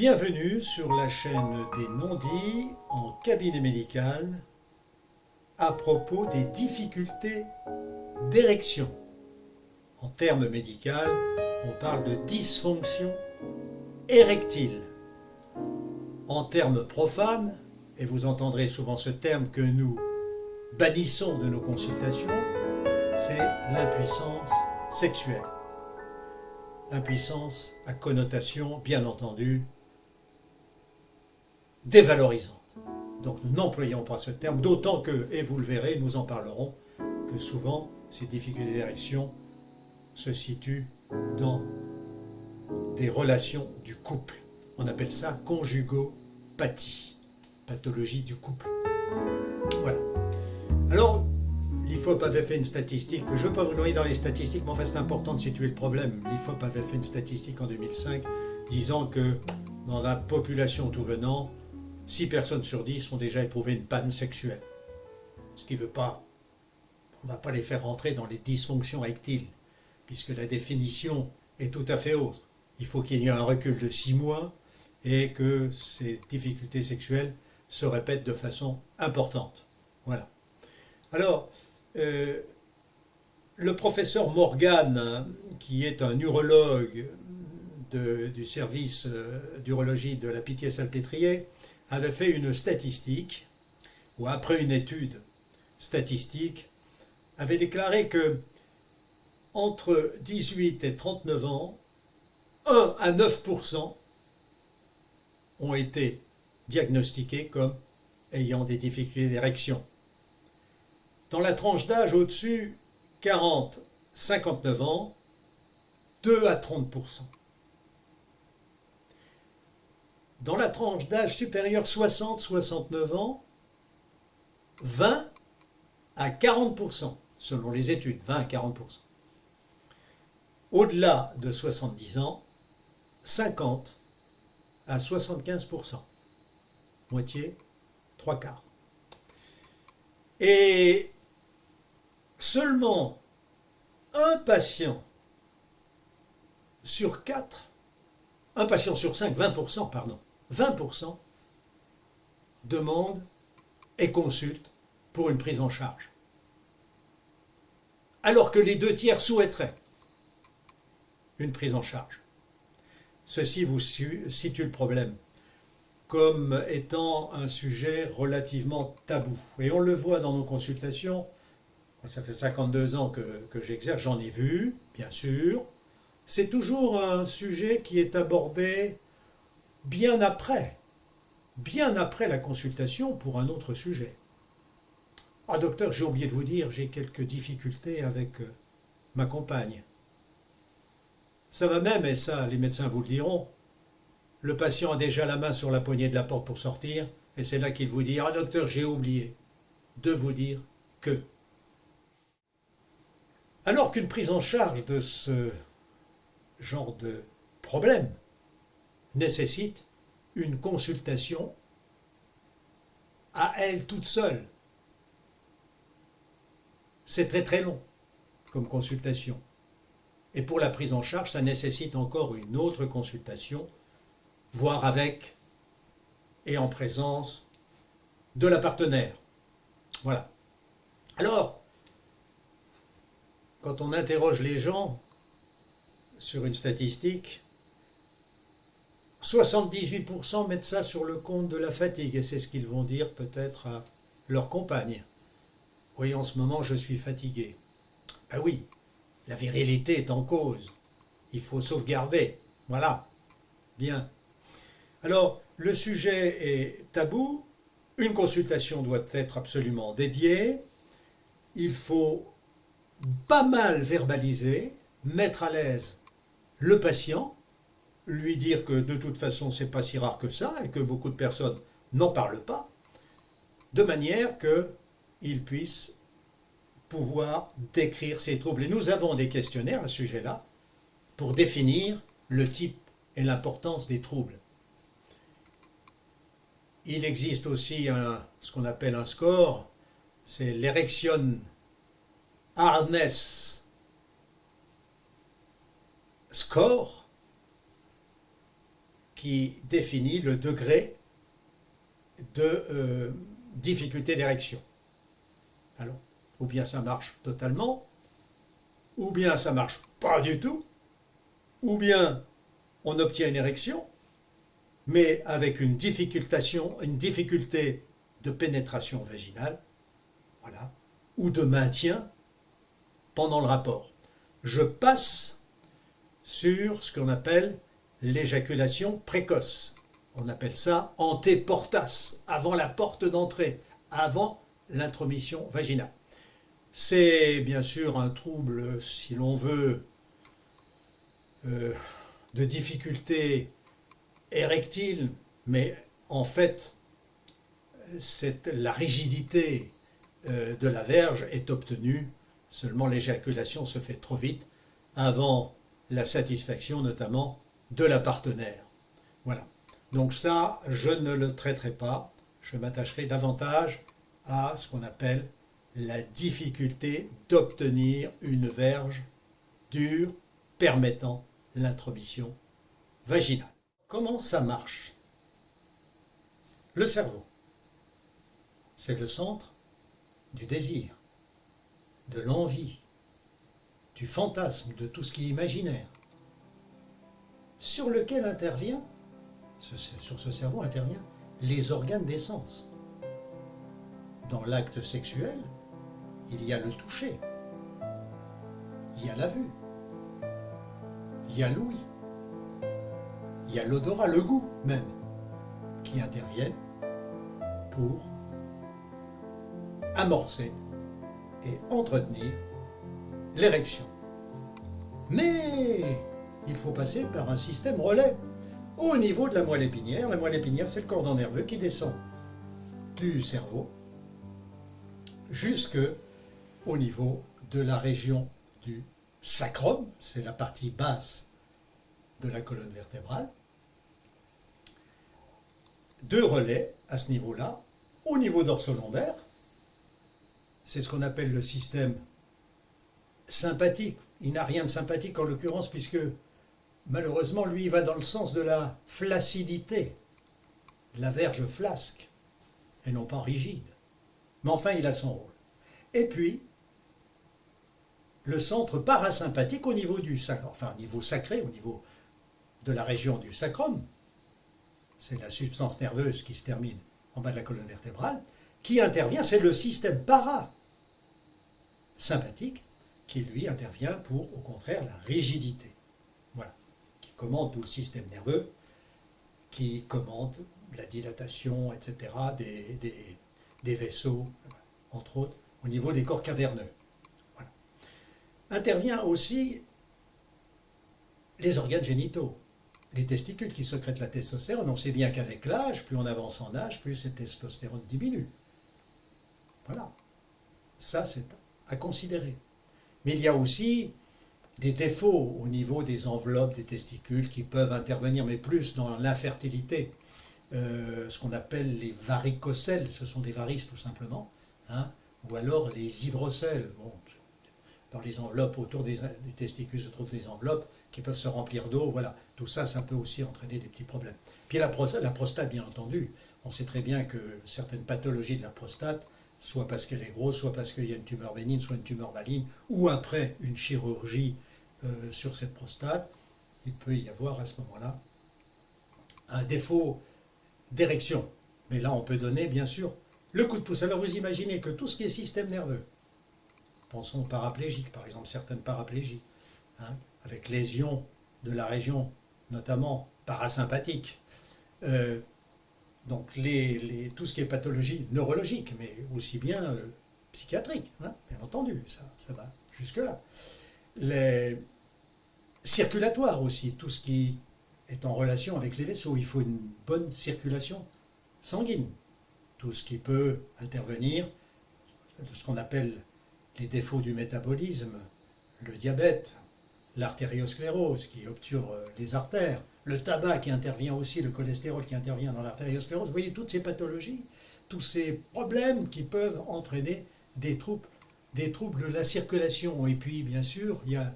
Bienvenue sur la chaîne des non-dits en cabinet médical à propos des difficultés d'érection. En termes médicaux, on parle de dysfonction érectile. En termes profanes, et vous entendrez souvent ce terme que nous bannissons de nos consultations, c'est l'impuissance sexuelle. Impuissance à connotation, bien entendu, dévalorisante. Donc n'employons pas ce terme, d'autant que, et vous le verrez, nous en parlerons, que souvent ces difficultés d'érection se situent dans des relations du couple. On appelle ça conjugopathie, pathologie du couple. Voilà. Alors, l'IFOP avait fait une statistique, je ne veux pas vous noyer dans les statistiques, mais enfin c'est important de situer le problème. L'IFOP avait fait une statistique en 2005 disant que dans la population tout venant, 6 personnes sur 10 ont déjà éprouvé une panne sexuelle. Ce qui ne veut pas, on ne va pas les faire rentrer dans les dysfonctions érectiles, puisque la définition est tout à fait autre. Il faut qu'il y ait un recul de 6 mois et que ces difficultés sexuelles se répètent de façon importante. Voilà. Alors, le professeur Morgan, qui est un urologue du service d'urologie de la Pitié-Salpêtrière, avait fait une statistique, ou après une étude statistique, avait déclaré que entre 18 et 39 ans, 1 à 9% ont été diagnostiqués comme ayant des difficultés d'érection. Dans la tranche d'âge au-dessus, 40-59 ans, 2 à 30%. Dans la tranche d'âge supérieure 60-69 ans, 20 à 40%, selon les études, 20 à 40%. Au-delà de 70 ans, 50 à 75%, moitié, 3/4. Et seulement un patient sur 4, un patient sur 5, 20%, pardon, 20% demande et consulte pour une prise en charge. Alors que les 2 tiers souhaiteraient une prise en charge. Ceci vous situe le problème comme étant un sujet relativement tabou. Et on le voit dans nos consultations, ça fait 52 ans que j'exerce, j'en ai vu, bien sûr. C'est toujours un sujet qui est abordé bien après la consultation pour un autre sujet. Ah docteur, j'ai oublié de vous dire, j'ai quelques difficultés avec ma compagne. Ça va même, et ça les médecins vous le diront, le patient a déjà la main sur la poignée de la porte pour sortir, et c'est là qu'il vous dit « Ah docteur, j'ai oublié de vous dire que… » Alors qu'une prise en charge de ce genre de problème nécessite une consultation à elle toute seule. C'est très très long comme consultation. Et pour la prise en charge, ça nécessite encore une autre consultation, voire avec et en présence de la partenaire. Voilà. Alors, quand on interroge les gens sur une statistique, 78% mettent ça sur le compte de la fatigue, et c'est ce qu'ils vont dire peut-être à leur compagne. Oui, en ce moment, je suis fatigué. Ben oui, la virilité est en cause. Il faut sauvegarder. Voilà. Bien. Alors, le sujet est tabou. Une consultation doit être absolument dédiée. Il faut pas mal verbaliser, mettre à l'aise le patient, lui dire que de toute façon, c'est pas si rare que ça et que beaucoup de personnes n'en parlent pas, de manière qu'il puisse pouvoir décrire ses troubles. Et nous avons des questionnaires à ce sujet-là pour définir le type et l'importance des troubles. Il existe aussi ce qu'on appelle un score, c'est l'Erection Hardness Score, qui définit le degré de difficulté d'érection. Alors, ou bien ça marche totalement, ou bien ça marche pas du tout, ou bien on obtient une érection, mais avec une difficulté de pénétration vaginale, voilà, ou de maintien pendant le rapport. Je passe sur ce qu'on appelle l'éjaculation précoce. On appelle ça antéportas, avant la porte d'entrée, avant l'intromission vaginale. C'est bien sûr un trouble, si l'on veut, de difficulté érectile, mais en fait, la rigidité de la verge est obtenue, seulement l'éjaculation se fait trop vite, avant la satisfaction notamment de la partenaire. Voilà. Donc ça, je ne le traiterai pas, je m'attacherai davantage à ce qu'on appelle la difficulté d'obtenir une verge dure permettant l'intromission vaginale. Comment ça marche? Le cerveau, c'est le centre du désir, de l'envie, du fantasme, de tout ce qui est imaginaire, sur lequel sur ce cerveau intervient les organes des sens. Dans l'acte sexuel, il y a le toucher, il y a la vue, il y a l'ouïe, il y a l'odorat, le goût même, qui interviennent pour amorcer et entretenir l'érection. Mais il faut passer par un système relais au niveau de la moelle épinière. La moelle épinière, c'est le cordon nerveux qui descend du cerveau jusque au niveau de la région du sacrum, c'est la partie basse de la colonne vertébrale. Deux relais à ce niveau-là. Au niveau dorso-lombaire, c'est ce qu'on appelle le système sympathique. Il n'a rien de sympathique en l'occurrence puisque malheureusement lui il va dans le sens de la flaccidité, la verge flasque et non pas rigide. Mais enfin il a son rôle. Et puis le centre parasympathique au niveau du au niveau sacré, au niveau de la région du sacrum, c'est la substance nerveuse qui se termine en bas de la colonne vertébrale, qui intervient, c'est le système parasympathique qui lui intervient pour, au contraire, la rigidité. Voilà, qui commande tout le système nerveux, qui commande la dilatation, etc., des vaisseaux, entre autres, au niveau des corps caverneux. Voilà. Intervient aussi les organes génitaux, les testicules qui sécrètent la testostérone. On sait bien qu'avec l'âge, plus on avance en âge, plus cette testostérone diminue. Voilà. Ça, c'est à considérer. Mais il y a aussi des défauts au niveau des enveloppes des testicules qui peuvent intervenir, mais plus dans l'infertilité. Ce qu'on appelle les varicocèles, ce sont des varices tout simplement, hein, ou alors les hydrocèles. Bon, dans les enveloppes autour des testicules se trouvent des enveloppes qui peuvent se remplir d'eau, voilà. Tout ça, ça peut aussi entraîner des petits problèmes. Puis la prostate, bien entendu, on sait très bien que certaines pathologies de la prostate, soit parce qu'elle est grosse, soit parce qu'il y a une tumeur bénigne, soit une tumeur maligne, ou après une chirurgie sur cette prostate, il peut y avoir à ce moment-là un défaut d'érection. Mais là, on peut donner, bien sûr, le coup de pouce. Alors vous imaginez que tout ce qui est système nerveux, pensons aux paraplégiques, par exemple, certaines paraplégies, hein, avec lésions de la région, notamment parasympathique, donc tout ce qui est pathologie neurologique, mais aussi bien psychiatrique, hein, bien entendu, ça va jusque-là. Les circulatoires aussi, tout ce qui est en relation avec les vaisseaux, il faut une bonne circulation sanguine. Tout ce qui peut intervenir, ce qu'on appelle les défauts du métabolisme, le diabète, l'artériosclérose qui obture les artères, le tabac qui intervient aussi, le cholestérol qui intervient dans l'artériosclérose. Vous voyez toutes ces pathologies, tous ces problèmes qui peuvent entraîner des troubles de la circulation. Et puis, bien sûr, il y a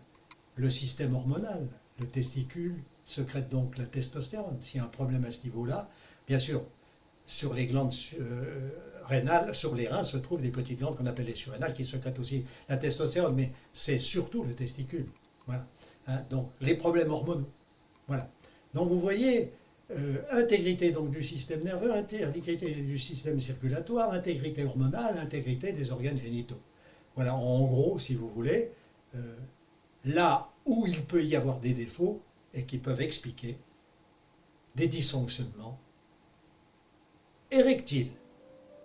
le système hormonal, le testicule, sécrète donc la testostérone. S'il y a un problème à ce niveau-là, bien sûr, sur les glandes rénales, sur les reins se trouvent des petites glandes qu'on appelle les surrénales qui sécrètent aussi la testostérone, mais c'est surtout le testicule. Voilà. Hein, donc les problèmes hormonaux. Voilà. Donc vous voyez, intégrité donc du système nerveux, intégrité du système circulatoire, intégrité hormonale, intégrité des organes génitaux. Voilà, en gros, si vous voulez, là où il peut y avoir des défauts et qui peuvent expliquer des dysfonctionnements érectiles.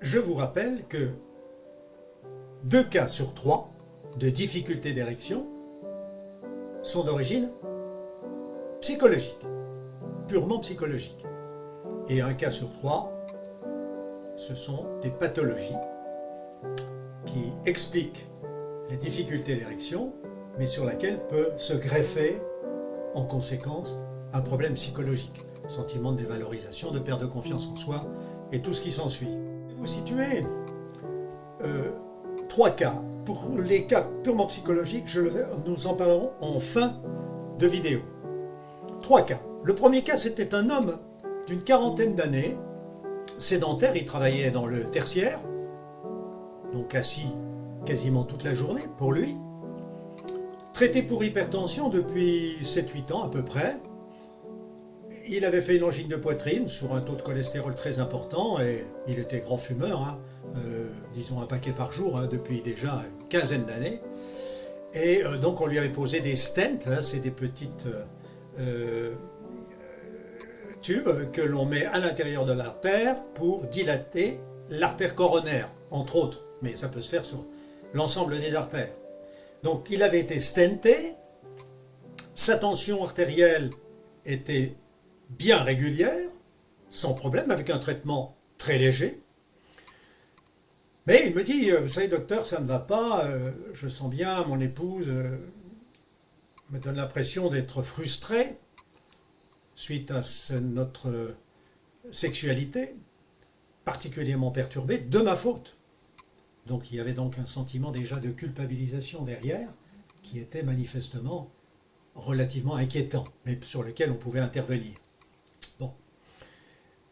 Je vous rappelle que 2 cas sur 3 de difficultés d'érection sont d'origine psychologique, purement psychologique. Et 1 cas sur 3, ce sont des pathologies qui expliquent les difficultés d'érection, mais sur laquelle peut se greffer en conséquence un problème psychologique, sentiment de dévalorisation, de perte de confiance en soi et tout ce qui s'ensuit. Vous situez 3 cas. Pour les cas purement psychologiques, nous en parlerons en fin de vidéo. 3 cas. Le premier cas, c'était un homme d'une quarantaine d'années, sédentaire, il travaillait dans le tertiaire, donc assis quasiment toute la journée pour lui, traité pour hypertension depuis 7-8 ans à peu près. Il avait fait une angine de poitrine sur un taux de cholestérol très important et il était grand fumeur, hein, disons un paquet par jour, hein, depuis déjà une quinzaine d'années. Et donc on lui avait posé des stents, hein, c'est des petites tubes que l'on met à l'intérieur de l'artère pour dilater l'artère coronaire, entre autres, mais ça peut se faire sur l'ensemble des artères. Donc il avait été stenté, sa tension artérielle était bien régulière, sans problème, avec un traitement très léger. Mais il me dit, vous savez docteur, ça ne va pas, je sens bien, mon épouse me donne l'impression d'être frustrée suite à notre sexualité, particulièrement perturbée, de ma faute. Donc il y avait donc un sentiment déjà de culpabilisation derrière, qui était manifestement relativement inquiétant, mais sur lequel on pouvait intervenir. Bon.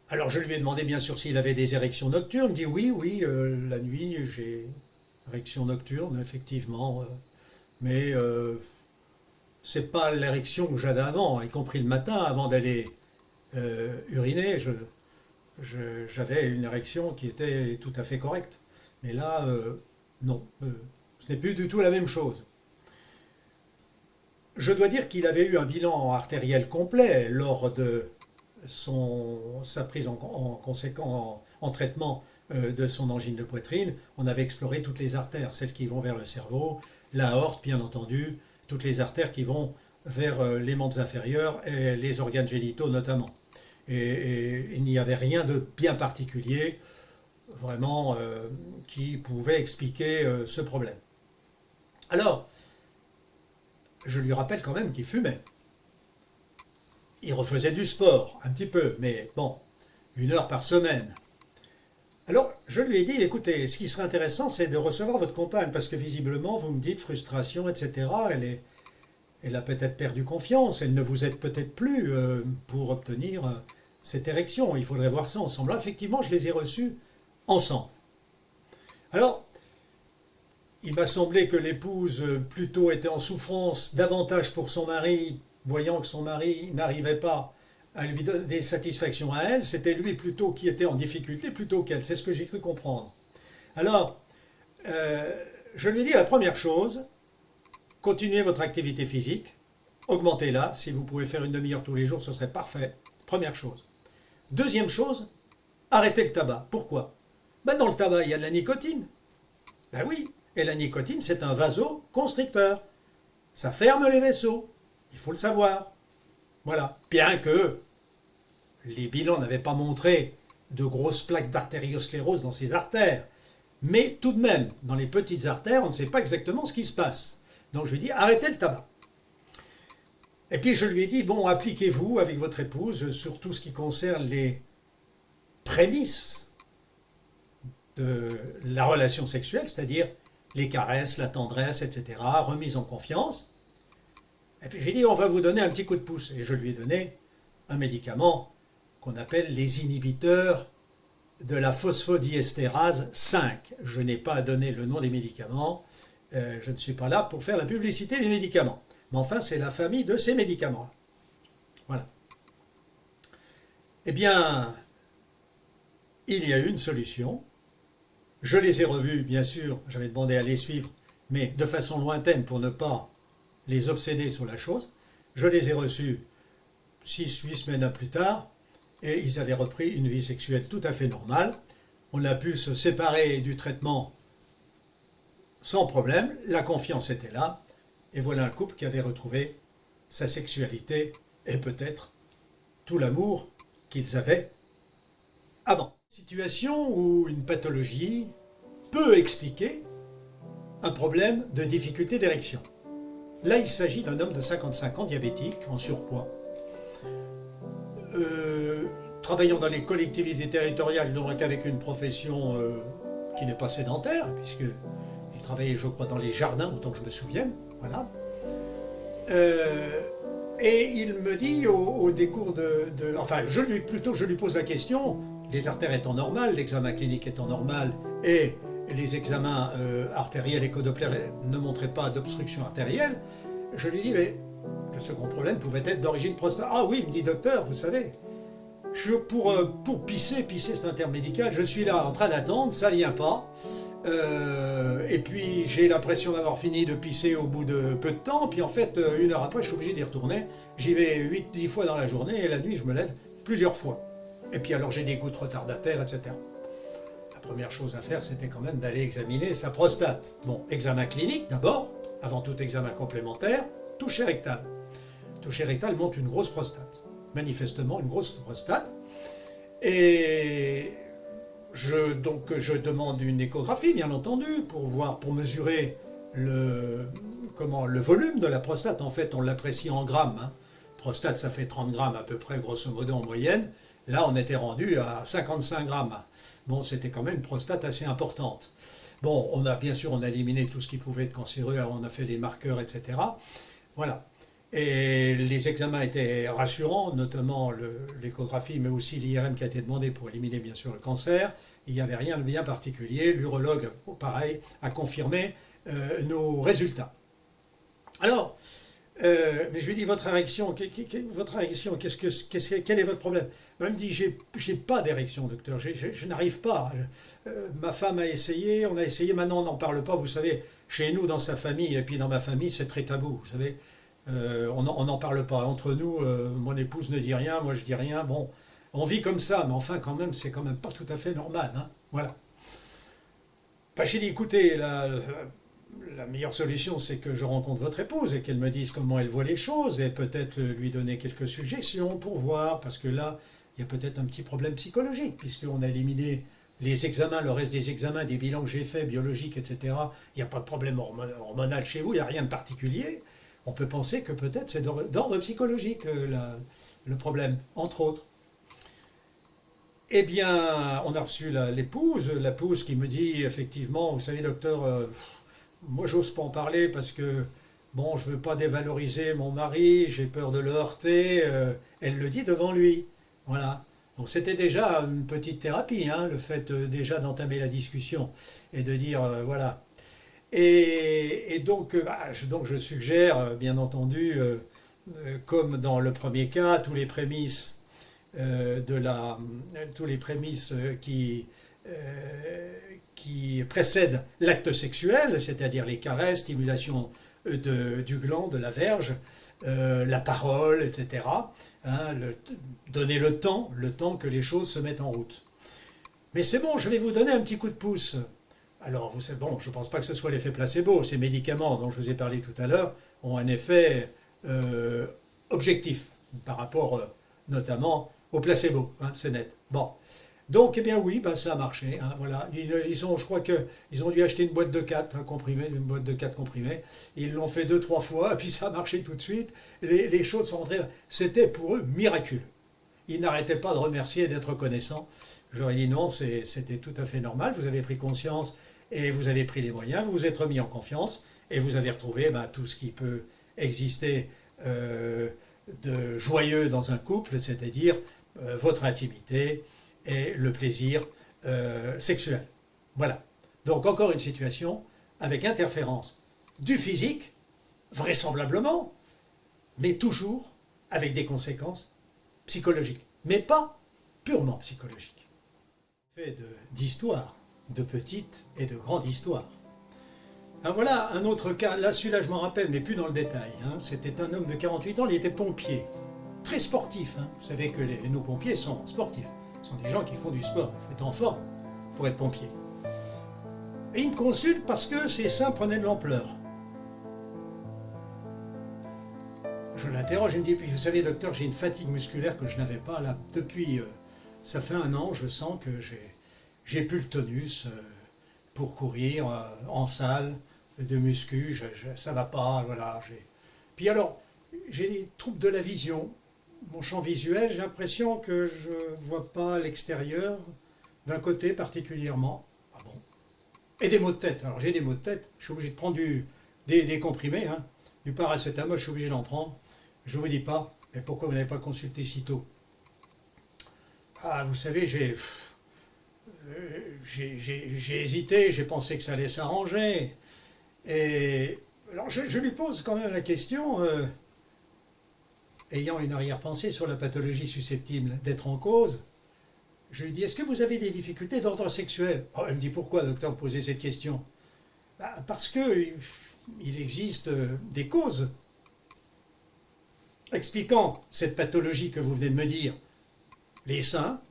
Alors je lui ai demandé bien sûr s'il avait des érections nocturnes. Il me dit oui, la nuit j'ai érection nocturne, effectivement, mais c'est pas l'érection que j'avais avant, y compris le matin, avant d'aller uriner, j'avais une érection qui était tout à fait correcte. Mais là, non, ce n'est plus du tout la même chose. Je dois dire qu'il avait eu un bilan artériel complet lors de sa prise en traitement de son angine de poitrine. On avait exploré toutes les artères, celles qui vont vers le cerveau, l'aorte bien entendu, toutes les artères qui vont vers les membres inférieurs et les organes génitaux notamment. Et il n'y avait rien de bien particulier, vraiment, qui pouvait expliquer ce problème. Alors, je lui rappelle quand même qu'il fumait. Il refaisait du sport, un petit peu, mais bon, 1 heure par semaine. Alors, je lui ai dit, écoutez, ce qui serait intéressant, c'est de recevoir votre compagne, parce que visiblement, vous me dites frustration, etc. Elle a peut-être perdu confiance, elle ne vous aide peut-être plus pour obtenir cette érection. Il faudrait voir ça ensemble. Alors, effectivement, je les ai reçus ensemble. Alors, il m'a semblé que l'épouse plutôt était en souffrance davantage pour son mari, voyant que son mari n'arrivait pas à lui donner satisfaction à elle, c'était lui plutôt qui était en difficulté plutôt qu'elle, c'est ce que j'ai cru comprendre. Alors, je lui ai dit la première chose, continuez votre activité physique, augmentez-la, si vous pouvez faire une demi-heure tous les jours, ce serait parfait, première chose. Deuxième chose, arrêtez le tabac. Pourquoi? Ben dans le tabac, il y a de la nicotine. Ben oui, et la nicotine, c'est un vasoconstricteur. Ça ferme les vaisseaux, il faut le savoir. Voilà, bien que les bilans n'avaient pas montré de grosses plaques d'artériosclérose dans ces artères. Mais tout de même, dans les petites artères, on ne sait pas exactement ce qui se passe. Donc je lui ai dit, arrêtez le tabac. Et puis je lui ai dit, bon, appliquez-vous avec votre épouse sur tout ce qui concerne les prémices de la relation sexuelle, c'est-à-dire les caresses, la tendresse, etc., remise en confiance. Et puis j'ai dit, on va vous donner un petit coup de pouce. Et je lui ai donné un médicament qu'on appelle les inhibiteurs de la phosphodiestérase 5. Je n'ai pas donné le nom des médicaments, je ne suis pas là pour faire la publicité des médicaments. Mais enfin, c'est la famille de ces médicaments. Voilà. Eh bien, il y a eu une solution. Je les ai revus, bien sûr, j'avais demandé à les suivre, mais de façon lointaine pour ne pas les obséder sur la chose. Je les ai reçus 6-8 semaines plus tard, et ils avaient repris une vie sexuelle tout à fait normale. On a pu se séparer du traitement sans problème, la confiance était là, et voilà un couple qui avait retrouvé sa sexualité et peut-être tout l'amour qu'ils avaient avant. Situation où une pathologie peut expliquer un problème de difficulté d'érection. Là, il s'agit d'un homme de 55 ans, diabétique, en surpoids, travaillant dans les collectivités territoriales, donc avec une profession qui n'est pas sédentaire, puisqu'il travaillait, je crois, dans les jardins, autant que je me souvienne, voilà. Et il me dit au décours enfin, je lui pose la question, les artères étant normales, l'examen clinique étant normal, et les examens artériels et Doppler ne montraient pas d'obstruction artérielle, je lui dis, mais le second problème pouvait être d'origine prostatique. Ah oui, il me dit, docteur, vous savez, pour pisser c'est un terme médical, je suis là en train d'attendre, ça vient pas, et puis j'ai l'impression d'avoir fini de pisser au bout de peu de temps, puis en fait, une heure après, je suis obligé d'y retourner, j'y vais 8-10 fois dans la journée, et la nuit, je me lève plusieurs fois. Et puis alors j'ai des gouttes retardataires, etc. La première chose à faire, c'était quand même d'aller examiner sa prostate. Bon, examen clinique d'abord, avant tout examen complémentaire, toucher rectal. Toucher rectal montre une grosse prostate, manifestement une grosse prostate. Et je demande une échographie, bien entendu, pour mesurer le volume de la prostate. En fait, on l'apprécie en grammes, hein. Prostate, ça fait 30 grammes à peu près, grosso modo, en moyenne. Là, on était rendu à 55 grammes. Bon, c'était quand même une prostate assez importante. Bon, bien sûr, on a éliminé tout ce qui pouvait être cancéreux, on a fait les marqueurs, etc. Voilà. Et les examens étaient rassurants, notamment l'échographie, mais aussi l'IRM qui a été demandé pour éliminer, bien sûr, le cancer. Il n'y avait rien de bien particulier. L'urologue, pareil, a confirmé nos résultats. Alors, mais je lui dis, votre érection, quel est votre problème? Elle me dit, j'ai pas d'érection, docteur, je n'arrive pas. Ma femme a essayé, on a essayé, maintenant on n'en parle pas, vous savez, chez nous, dans sa famille, et puis dans ma famille, c'est très tabou, vous savez, on n'en parle pas. Entre nous, mon épouse ne dit rien, moi je dis rien, bon, on vit comme ça, mais enfin, quand même, c'est quand même pas tout à fait normal, hein, voilà. Ben, j'ai dit, écoutez, la meilleure solution, c'est que je rencontre votre épouse et qu'elle me dise comment elle voit les choses et peut-être lui donner quelques suggestions pour voir, parce que là, il y a peut-être un petit problème psychologique, puisqu'on a éliminé les examens, le reste des examens, des bilans que j'ai faits, biologiques, etc. Il n'y a pas de problème hormonal chez vous, il n'y a rien de particulier. On peut penser que peut-être c'est d'ordre psychologique le problème, entre autres. Eh bien, on a reçu l'épouse qui me dit, effectivement, vous savez, docteur, moi, j'ose pas en parler parce que, bon, je veux pas dévaloriser mon mari, j'ai peur de le heurter. Elle le dit devant lui. Voilà. Donc, c'était déjà une petite thérapie, hein, le fait déjà d'entamer la discussion et de dire, voilà. Et donc, je suggère, bien entendu, comme dans le premier cas, tous les prémices qui précèdent l'acte sexuel, c'est-à-dire les caresses, stimulation du gland, de la verge, la parole, etc. Hein, donner le temps que les choses se mettent en route. Mais c'est bon, je vais vous donner un petit coup de pouce. Alors, vous savez, bon, je ne pense pas que ce soit l'effet placebo. Ces médicaments dont je vous ai parlé tout à l'heure ont un effet objectif par rapport notamment au placebo, hein, c'est net. Bon. Donc, eh bien oui, ça a marché, hein, voilà. Je crois qu'ils ont dû acheter une boîte de 4 comprimés, une boîte de 4 comprimés. Ils l'ont fait 2-3 fois, et puis ça a marché tout de suite. Les choses sont rentrées. C'était pour eux miraculeux. Ils n'arrêtaient pas de remercier et d'être reconnaissants. J'aurais dit non, c'était tout à fait normal. Vous avez pris conscience et vous avez pris les moyens, vous vous êtes remis en confiance et vous avez retrouvé tout ce qui peut exister de joyeux dans un couple, c'est-à-dire votre intimité et le plaisir sexuel. Voilà. Donc encore une situation avec interférence du physique, vraisemblablement, mais toujours avec des conséquences psychologiques, mais pas purement psychologiques. Fait d'histoire, de petite et de grande histoire. Alors voilà un autre cas, là celui-là je m'en rappelle, mais plus dans le détail. Hein. C'était un homme de 48 ans, il était pompier, très sportif. Hein. Vous savez que nos pompiers sont sportifs, ce sont des gens qui font du sport, il faut être en forme pour être pompier. Et il me consulte parce que ses seins prenaient de l'ampleur. Je l'interroge, il me dit, vous savez docteur, j'ai une fatigue musculaire que je n'avais pas là depuis, ça fait 1 an, je sens que j'ai plus le tonus pour courir en salle de muscu, ça va pas, voilà. Puis alors, j'ai des troubles de la vision, mon champ visuel, j'ai l'impression que je vois pas l'extérieur d'un côté particulièrement. Ah bon? Et des maux de tête, alors j'ai des maux de tête, je suis obligé de prendre des comprimés, hein, du paracétamol, je suis obligé d'en prendre. Je ne vous dis pas, mais pourquoi vous n'avez pas consulté si tôt? Ah, vous savez, j'ai hésité, j'ai pensé que ça allait s'arranger. Et alors je lui pose quand même la question, ayant une arrière-pensée sur la pathologie susceptible d'être en cause, je lui dis, est-ce que vous avez des difficultés d'ordre sexuel? Oh, elle me dit, pourquoi, docteur, vous posez cette question? Parce qu'il existe des causes expliquant cette pathologie que vous venez de me dire. Les seins,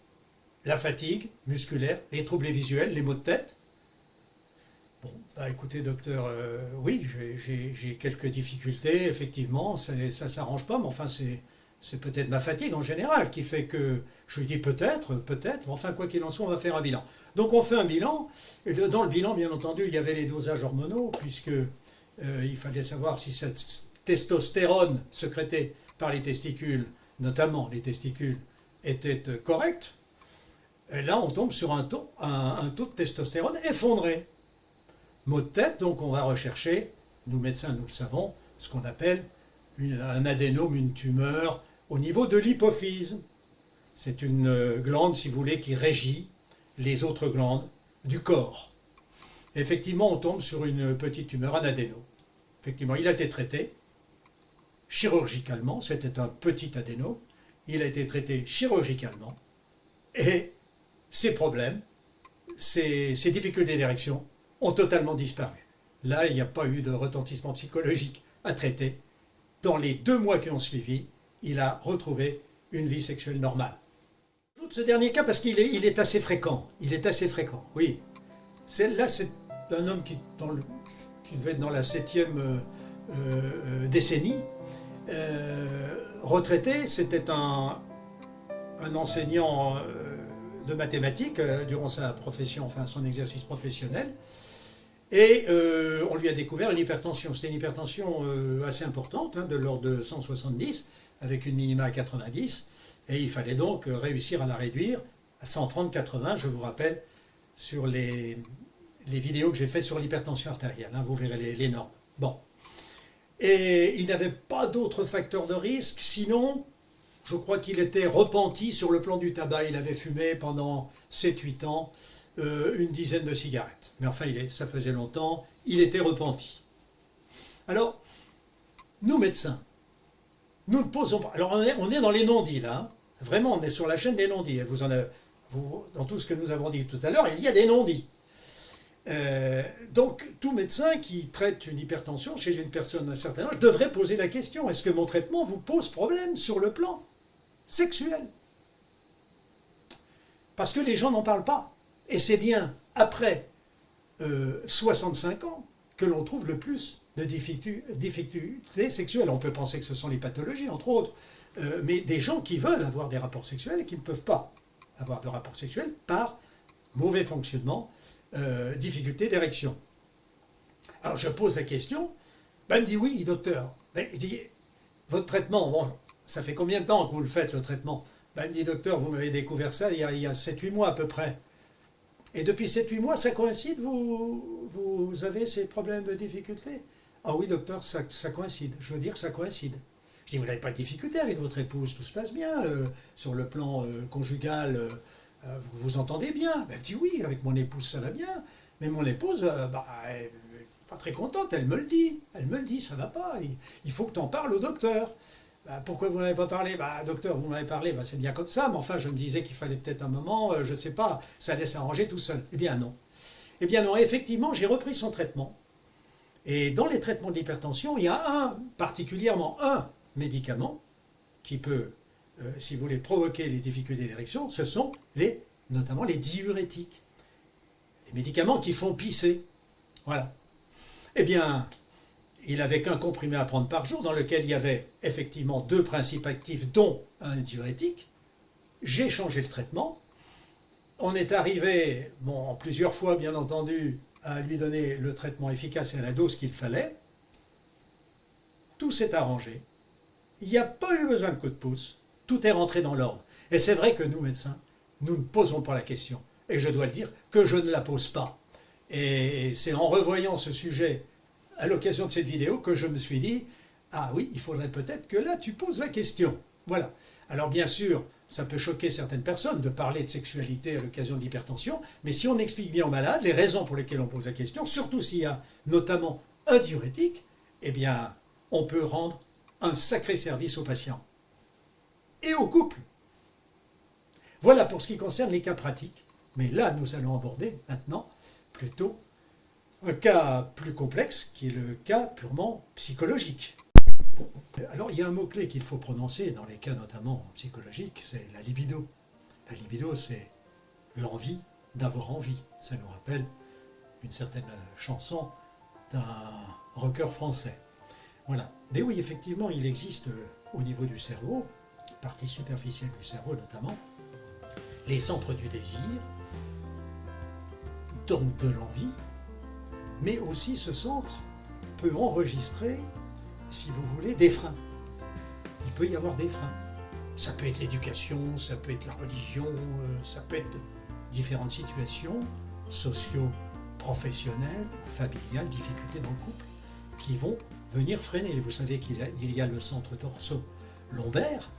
la fatigue musculaire, les troubles visuels, les maux de tête. Bon, écoutez docteur, oui, j'ai quelques difficultés, effectivement, ça ne s'arrange pas, mais enfin c'est peut-être ma fatigue en général qui fait que, je lui dis peut-être, enfin quoi qu'il en soit, on va faire un bilan. Donc on fait un bilan, et dans le bilan, bien entendu, il y avait les dosages hormonaux, puisque il fallait savoir si cette testostérone sécrétée par les testicules, notamment les testicules, était correcte. Et là, on tombe sur un taux de testostérone effondré. Maux de tête, donc on va rechercher, nous médecins, nous le savons, ce qu'on appelle un adénome, une tumeur, au niveau de l'hypophyse. C'est une glande, si vous voulez, qui régit les autres glandes du corps. Et effectivement, on tombe sur une petite tumeur, un adénome. Effectivement, il a été traité chirurgicalement, c'était un petit adénome, il a été traité chirurgicalement, et ses problèmes, ses difficultés d'érection ont totalement disparu. Là, il n'y a pas eu de retentissement psychologique à traiter. Dans les 2 mois qui ont suivi, il a retrouvé une vie sexuelle normale. Ce dernier cas, parce qu'il est assez fréquent, oui. Là, c'est un homme qui devait être dans la 7e décennie, retraité, c'était un enseignant de mathématiques durant sa profession, enfin son exercice professionnel, et on lui a découvert une hypertension. C'était une hypertension assez importante, hein, de l'ordre de 170, avec une minima à 90, et il fallait donc réussir à la réduire à 130-80, je vous rappelle, sur les vidéos que j'ai faites sur l'hypertension artérielle, hein, vous verrez les normes. Bon. Et il n'avait pas d'autres facteurs de risque, sinon, je crois qu'il était repenti sur le plan du tabac. Il avait fumé pendant 7-8 ans une dizaine de cigarettes. Mais enfin, ça faisait longtemps, il était repenti. Alors, nous médecins, nous ne posons pas... Alors, on est dans les non-dits, là. Hein. Vraiment, on est sur la chaîne des non-dits. Dans tout ce que nous avons dit tout à l'heure, il y a des non-dits. Donc, tout médecin qui traite une hypertension chez une personne d'un certain âge devrait poser la question, est-ce que mon traitement vous pose problème sur le plan sexuel? Parce que les gens n'en parlent pas. Et c'est bien après 65 ans que l'on trouve le plus de difficultés sexuelles. On peut penser que ce sont les pathologies, entre autres, mais des gens qui veulent avoir des rapports sexuels et qui ne peuvent pas avoir de rapports sexuels par mauvais fonctionnement, difficulté d'érection. Alors je pose la question, il me dit oui docteur, il dit votre traitement, bon, ça fait combien de temps que vous le faites le traitement? Il me dit docteur, vous m'avez découvert ça il y a 7-8 mois à peu près. Et depuis 7-8 mois, ça coïncide, vous avez ces problèmes de difficulté? Ah oui docteur, ça coïncide, je veux dire ça coïncide. Je dis, vous n'avez pas de difficulté avec votre épouse, tout se passe bien, sur le plan conjugal, vous vous entendez bien. Ben, elle dit, oui, avec mon épouse ça va bien, mais mon épouse, elle n'est pas très contente, elle me le dit, ça va pas, il faut que tu en parles au docteur. Ben, pourquoi vous n'avez pas parlé? Docteur, vous m'en avez parlé, c'est bien comme ça, mais enfin, je me disais qu'il fallait peut-être un moment, je ne sais pas, ça allait s'arranger tout seul. Eh bien non. Eh bien non, effectivement, j'ai repris son traitement. Et dans les traitements de l'hypertension, il y a particulièrement un médicament qui peut, si vous voulez, provoquer les difficultés d'érection, ce sont notamment les diurétiques. Les médicaments qui font pisser. Voilà. Eh bien, il n'avait qu'un comprimé à prendre par jour dans lequel il y avait effectivement 2 principes actifs, dont un diurétique. J'ai changé le traitement. On est arrivé, en plusieurs fois bien entendu, à lui donner le traitement efficace et à la dose qu'il fallait. Tout s'est arrangé. Il n'y a pas eu besoin de coup de pouce. Tout est rentré dans l'ordre. Et c'est vrai que nous, médecins, nous ne posons pas la question. Et je dois le dire que je ne la pose pas. Et c'est en revoyant ce sujet à l'occasion de cette vidéo que je me suis dit, ah oui, il faudrait peut-être que là tu poses la question. Voilà. Alors bien sûr, ça peut choquer certaines personnes de parler de sexualité à l'occasion de l'hypertension, mais si on explique bien aux malades les raisons pour lesquelles on pose la question, surtout s'il y a notamment un diurétique, eh bien, on peut rendre un sacré service aux patients et au couple. Voilà pour ce qui concerne les cas pratiques. Mais là, nous allons aborder maintenant plutôt un cas plus complexe, qui est le cas purement psychologique. Alors, il y a un mot-clé qu'il faut prononcer dans les cas notamment psychologiques, c'est la libido. La libido, c'est l'envie d'avoir envie. Ça nous rappelle une certaine chanson d'un rocker français. Voilà. Mais oui, effectivement, il existe au niveau du cerveau, partie superficielle du cerveau notamment, les centres du désir, donc de l'envie, mais aussi ce centre peut enregistrer, si vous voulez, des freins. Il peut y avoir des freins. Ça peut être l'éducation, ça peut être la religion, ça peut être différentes situations socio-professionnelles, familiales, difficultés dans le couple, qui vont venir freiner. Vous savez qu'il y a le centre dorso-lombaire,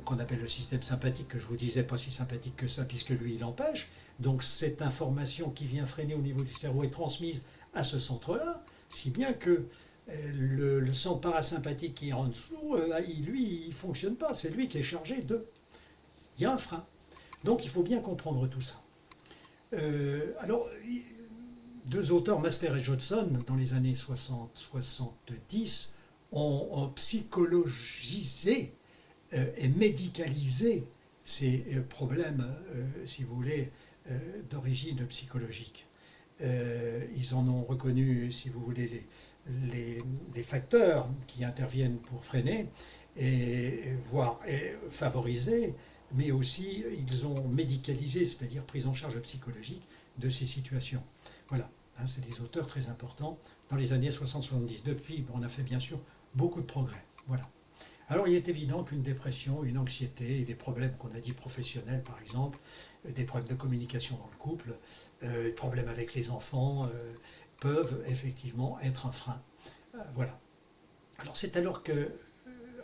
qu'on appelle le système sympathique, que je vous disais pas si sympathique que ça, puisque lui il empêche. Donc cette information qui vient freiner au niveau du cerveau est transmise à ce centre-là, si bien que le centre parasympathique qui est en dessous, lui, il ne fonctionne pas, c'est lui qui est chargé de... Il y a un frein. Donc il faut bien comprendre tout ça. Alors, 2 auteurs, Master et Johnson, dans les années 60-70, ont psychologisé et médicalisé ces problèmes, si vous voulez, d'origine psychologique. Ils en ont reconnu, si vous voulez, les facteurs qui interviennent pour freiner, voire favoriser, mais aussi ils ont médicalisé, c'est-à-dire prise en charge psychologique de ces situations. Voilà, c'est des auteurs très importants dans les années 60-70. Depuis, on a fait bien sûr beaucoup de progrès. Voilà. Alors il est évident qu'une dépression, une anxiété et des problèmes qu'on a dit professionnels par exemple, des problèmes de communication dans le couple, des problèmes avec les enfants, peuvent effectivement être un frein. Voilà. Alors c'est alors que,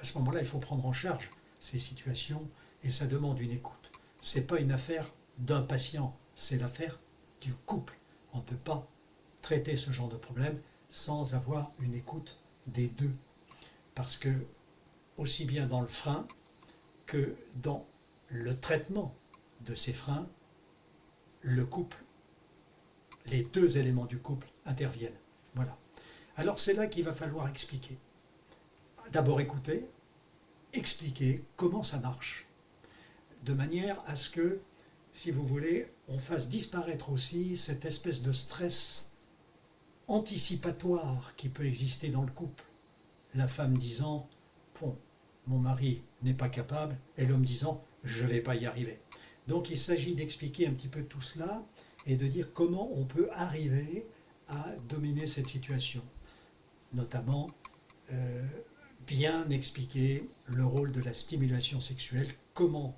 à ce moment-là, il faut prendre en charge ces situations et ça demande une écoute. Ce n'est pas une affaire d'un patient, c'est l'affaire du couple. On ne peut pas traiter ce genre de problème sans avoir une écoute des deux. Parce que, aussi bien dans le frein que dans le traitement de ces freins, le couple, les 2 éléments du couple interviennent. Voilà. Alors c'est là qu'il va falloir expliquer. D'abord écouter, expliquer comment ça marche, de manière à ce que, si vous voulez, on fasse disparaître aussi cette espèce de stress anticipatoire qui peut exister dans le couple. La femme disant « Bon, mon mari n'est pas capable » et l'homme disant « Je ne vais pas y arriver ». Donc il s'agit d'expliquer un petit peu tout cela et de dire comment on peut arriver à dominer cette situation. Notamment, bien expliquer le rôle de la stimulation sexuelle, comment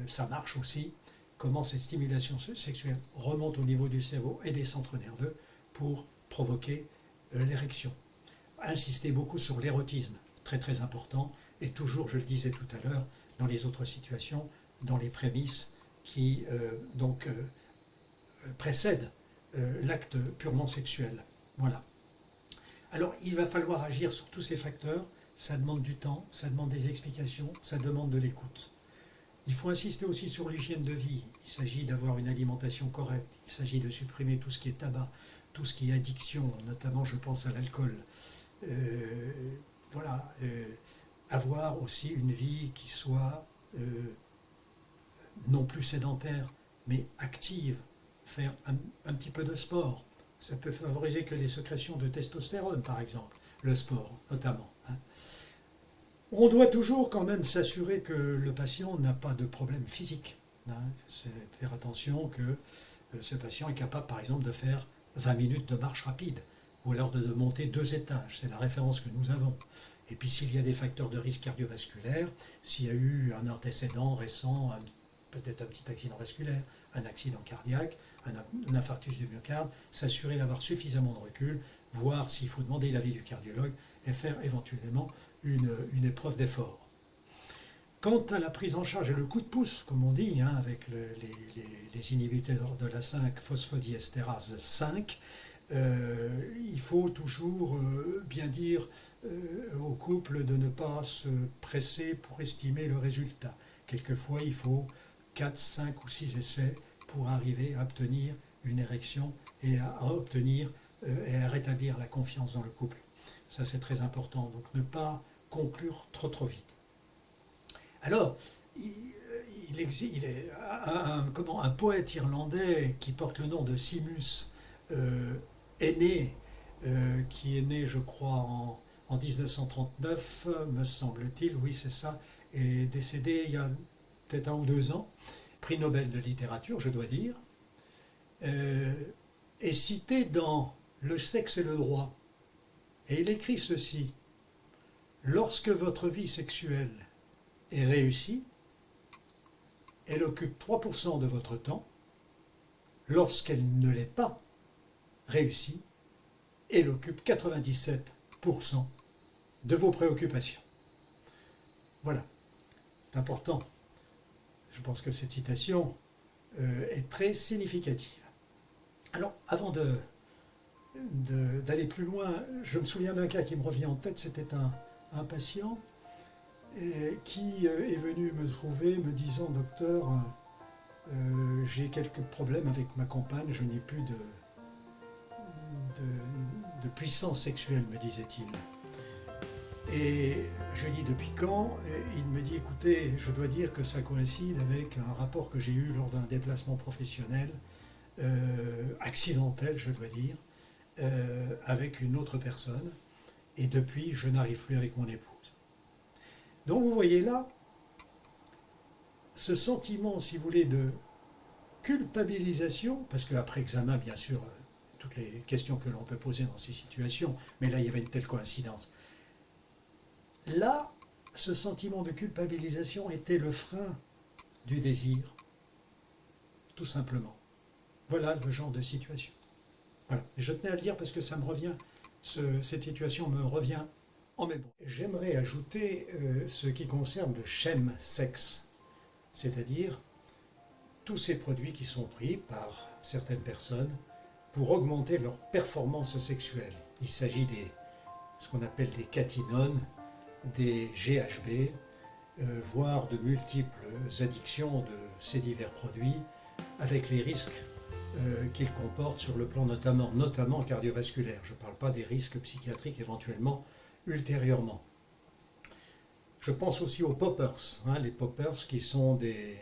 ça marche aussi, comment cette stimulation sexuelle remonte au niveau du cerveau et des centres nerveux pour provoquer l'érection. Insister beaucoup sur l'érotisme, très très important, et toujours, je le disais tout à l'heure, dans les autres situations, dans les prémices qui précèdent l'acte purement sexuel. Voilà. Alors, il va falloir agir sur tous ces facteurs, ça demande du temps, ça demande des explications, ça demande de l'écoute. Il faut insister aussi sur l'hygiène de vie. Il s'agit d'avoir une alimentation correcte, il s'agit de supprimer tout ce qui est tabac, tout ce qui est addiction, notamment je pense à l'alcool. Avoir aussi une vie qui soit non plus sédentaire, mais active, faire un petit peu de sport. Ça peut favoriser que les sécrétions de testostérone, par exemple, le sport notamment. On doit toujours quand même s'assurer que le patient n'a pas de problème physique. C'est faire attention que ce patient est capable, par exemple, de faire 20 minutes de marche rapide, ou alors de monter 2 étages, c'est la référence que nous avons. Et puis s'il y a des facteurs de risque cardiovasculaire, s'il y a eu un antécédent récent, peut-être un petit accident vasculaire, un accident cardiaque, un infarctus du myocarde, s'assurer d'avoir suffisamment de recul, voir s'il faut demander l'avis du cardiologue et faire éventuellement une épreuve d'effort. Quant à la prise en charge et le coup de pouce, comme on dit, avec les inhibiteurs de la 5 phosphodiestérase 5, il faut toujours bien dire au couple de ne pas se presser pour estimer le résultat. Quelquefois, il faut 4, 5 ou 6 essais pour arriver à obtenir une érection et à obtenir et à rétablir la confiance dans le couple. Ça, c'est très important. Donc, ne pas conclure trop vite. Alors, il est un poète irlandais qui porte le nom de Simus qui est né, je crois, en 1939, me semble-t-il, oui c'est ça, et décédé il y a peut-être 1 ou 2 ans, prix Nobel de littérature, je dois dire, est cité dans Le sexe et le droit. Et il écrit ceci: lorsque votre vie sexuelle est réussie, elle occupe 3% de votre temps. Lorsqu'elle ne l'est pas réussie, elle occupe 97% de vos préoccupations. Voilà, c'est important. Je pense que cette citation est très significative. Alors, avant d'aller plus loin, je me souviens d'un cas qui me revient en tête. C'était un patient qui est venu me trouver me disant: docteur, j'ai quelques problèmes avec ma compagne, je n'ai plus de puissance sexuelle, me disait-il. Et je lui dis: depuis quand? Et il me dit: écoutez, je dois dire que ça coïncide avec un rapport que j'ai eu lors d'un déplacement professionnel, accidentel je dois dire, avec une autre personne, et depuis je n'arrive plus avec mon épouse. Donc vous voyez là, ce sentiment, si vous voulez, de culpabilisation, parce qu'après examen, bien sûr, toutes les questions que l'on peut poser dans ces situations, mais là il y avait une telle coïncidence. Là, ce sentiment de culpabilisation était le frein du désir, tout simplement. Voilà le genre de situation. Voilà. Et je tenais à le dire parce que ça me revient, cette situation me revient en mémoire. J'aimerais ajouter ce qui concerne le chemsex, c'est-à-dire tous ces produits qui sont pris par certaines personnes pour augmenter leur performance sexuelle. Il s'agit ce qu'on appelle des catinones, des GHB, voire de multiples addictions de ces divers produits, avec les risques qu'ils comportent sur le plan notamment cardiovasculaire. Je ne parle pas des risques psychiatriques éventuellement ultérieurement. Je pense aussi aux poppers, les poppers qui sont du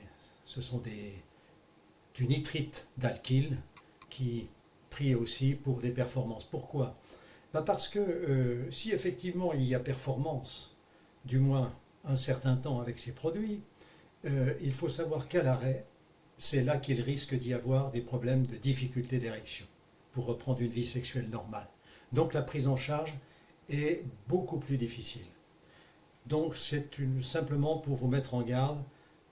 nitrite d'alkyle qui pris aussi pour des performances. Pourquoi? Parce que si effectivement il y a performance, du moins un certain temps avec ces produits, il faut savoir qu'à l'arrêt, c'est là qu'il risque d'y avoir des problèmes de difficulté d'érection pour reprendre une vie sexuelle normale. Donc la prise en charge est beaucoup plus difficile. Donc c'est simplement pour vous mettre en garde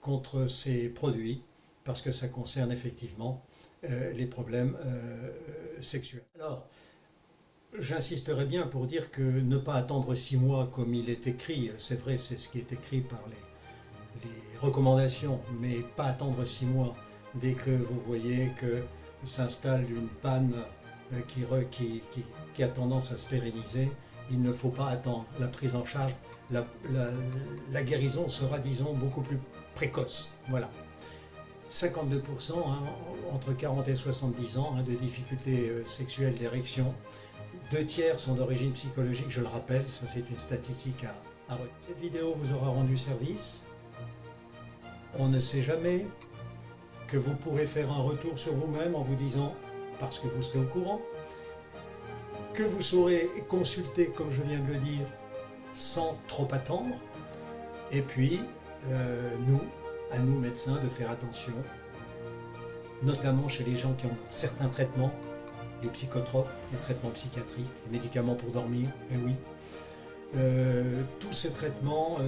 contre ces produits, parce que ça concerne effectivement les problèmes sexuels. Alors, J'insisterai bien pour dire que ne pas attendre 6 mois comme il est écrit, c'est vrai, c'est ce qui est écrit par les recommandations, mais pas attendre 6 mois dès que vous voyez que s'installe une panne qui a tendance à se pérenniser. Il ne faut pas attendre. La prise en charge, la guérison sera, disons, beaucoup plus précoce. Voilà. 52%, hein, entre 40 et 70 ans, hein, de difficultés sexuelles, d'érection. 2 tiers sont d'origine psychologique, je le rappelle, ça c'est une statistique à retenir. Cette vidéo vous aura rendu service. On ne sait jamais que vous pourrez faire un retour sur vous-même en vous disant, parce que vous serez au courant, que vous saurez consulter, comme je viens de le dire, sans trop attendre. Et puis, à nous médecins, de faire attention, notamment chez les gens qui ont certains traitements, les psychotropes, les traitements psychiatriques, les médicaments pour dormir, et oui. Tous ces traitements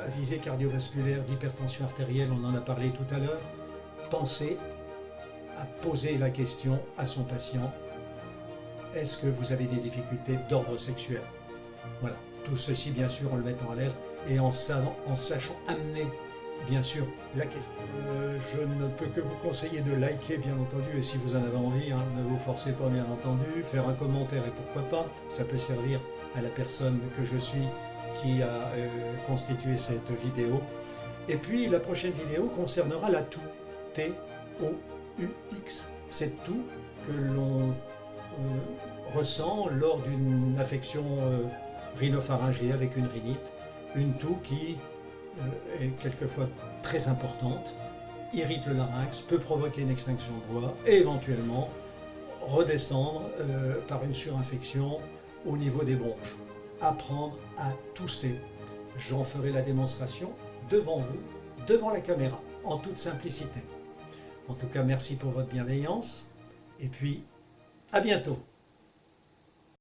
à visée cardiovasculaire, d'hypertension artérielle, on en a parlé tout à l'heure. Pensez à poser la question à son patient, est-ce que vous avez des difficultés d'ordre sexuel? Voilà, tout ceci bien sûr en le mettant à l'aise et en sachant amener bien sûr la question. Je ne peux que vous conseiller de liker bien entendu, et si vous en avez envie, hein, ne vous forcez pas bien entendu, faire un commentaire et pourquoi pas, ça peut servir à la personne que je suis qui a constitué cette vidéo. Et puis la prochaine vidéo concernera la toux, T-O-U-X, cette toux que l'on ressent lors d'une affection rhinopharyngée avec une rhinite, une toux qui est quelquefois très importante, irrite le larynx, peut provoquer une extinction de voix et éventuellement redescendre par une surinfection au niveau des bronches. Apprendre à tousser. J'en ferai la démonstration devant vous, devant la caméra, en toute simplicité. En tout cas, merci pour votre bienveillance et puis à bientôt.